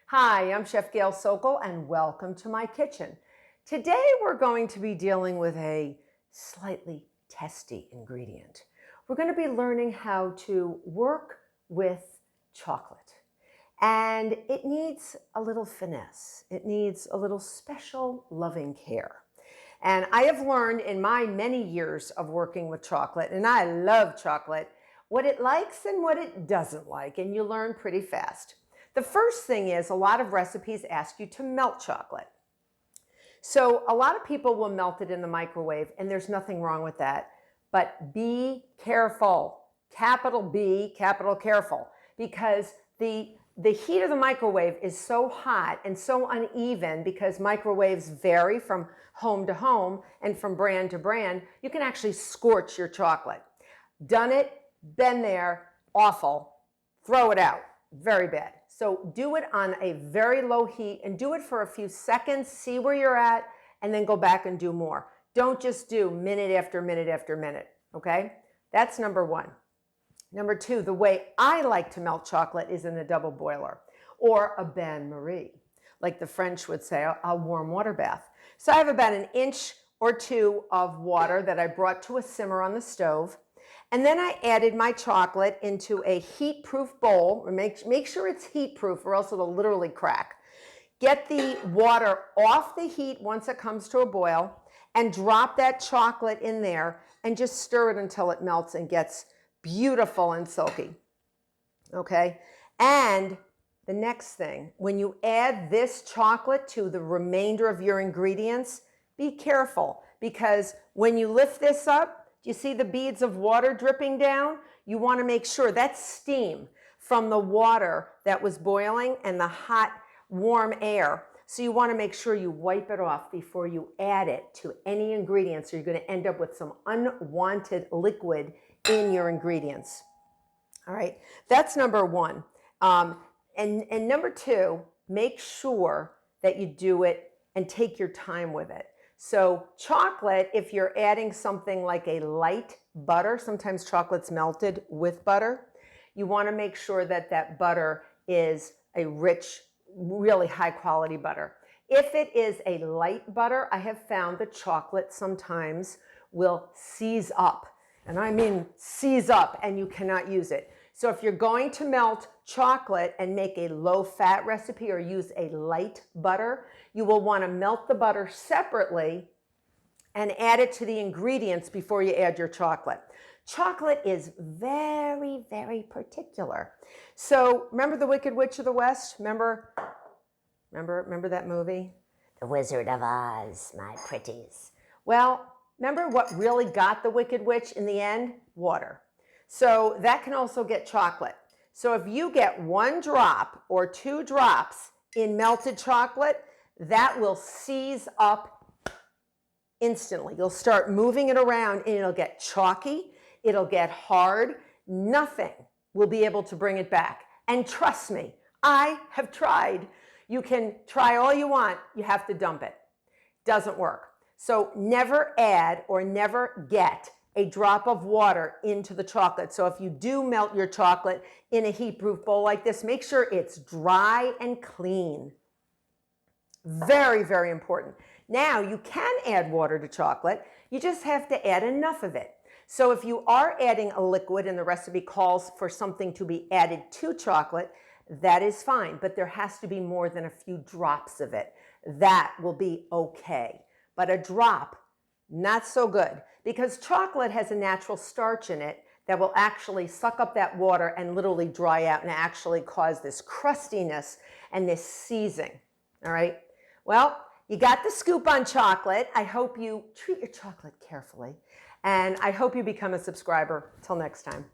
Hi, I'm Chef Gail Sokol and welcome to my kitchen. Today we're going to be dealing with a slightly testy ingredient. We're going to be learning how to work with chocolate. And it needs a little finesse. It needs a little special loving care. And I have learned in my many years of working with chocolate, and I love chocolate, what it likes and what it doesn't like, and you learn pretty fast. The first thing is a lot of recipes ask you to melt chocolate. So a lot of people will melt it in the microwave, and there's nothing wrong with that. But be careful, capital B, capital careful, because the heat of the microwave is so hot and so uneven because microwaves vary from home to home and from brand to brand. You can actually scorch your chocolate. Done it, been there, awful, throw it out, very bad. So do it on a very low heat and do it for a few seconds, see where you're at, and then go back and do more. Don't just do minute after minute after minute, okay? That's number one. Number two, the way I like to melt chocolate is in a double boiler or a bain-marie, like the French would say, a warm water bath. So I have about an inch or two of water that I brought to a simmer on the stove. And then I added my chocolate into a heat-proof bowl. Make sure it's heat-proof or else it'll literally crack. Get the water off the heat once it comes to a boil and drop that chocolate in there and just stir it until it melts and gets beautiful and silky. Okay? And the next thing, when you add this chocolate to the remainder of your ingredients, be careful because when you lift this up, you see the beads of water dripping down? You want to make sure that's steam from the water that was boiling and the hot, warm air. So you want to make sure you wipe it off before you add it to any ingredients, or you're going to end up with some unwanted liquid in your ingredients. All right, that's number one. And number two, make sure that you do it and take your time with it. So chocolate, if you're adding something like a light butter, sometimes chocolate's melted with butter, you want to make sure that that butter is a rich, really high quality butter. If it is a light butter, I have found the chocolate sometimes will seize up. And I mean seize up, and you cannot use it. So if you're going to melt chocolate and make a low-fat recipe or use a light butter, you will want to melt the butter separately and add it to the ingredients before you add your chocolate. Chocolate is very, very particular. So remember The Wicked Witch of the West? Remember that movie? The Wizard of Oz, my pretties. Well, remember what really got the Wicked Witch in the end? Water. So that can also get chocolate. So if you get 1 drop or 2 drops in melted chocolate, that will seize up instantly. You'll start moving it around and it'll get chalky, it'll get hard. Nothing will be able to bring it back. And trust me, I have tried. You can try all you want, you have to dump it. Doesn't work. So never add or never get a drop of water into the chocolate. So if you do melt your chocolate in a heat-proof bowl like this, make sure it's dry and clean. Very, very important. Now you can add water to chocolate. You just have to add enough of it. So if you are adding a liquid and the recipe calls for something to be added to chocolate, that is fine, but there has to be more than a few drops of it. That will be okay. But a drop, not so good, because chocolate has a natural starch in it that will actually suck up that water and literally dry out and actually cause this crustiness and this seizing. All right? Well, you got the scoop on chocolate. I hope you treat your chocolate carefully, and I hope you become a subscriber. Till next time.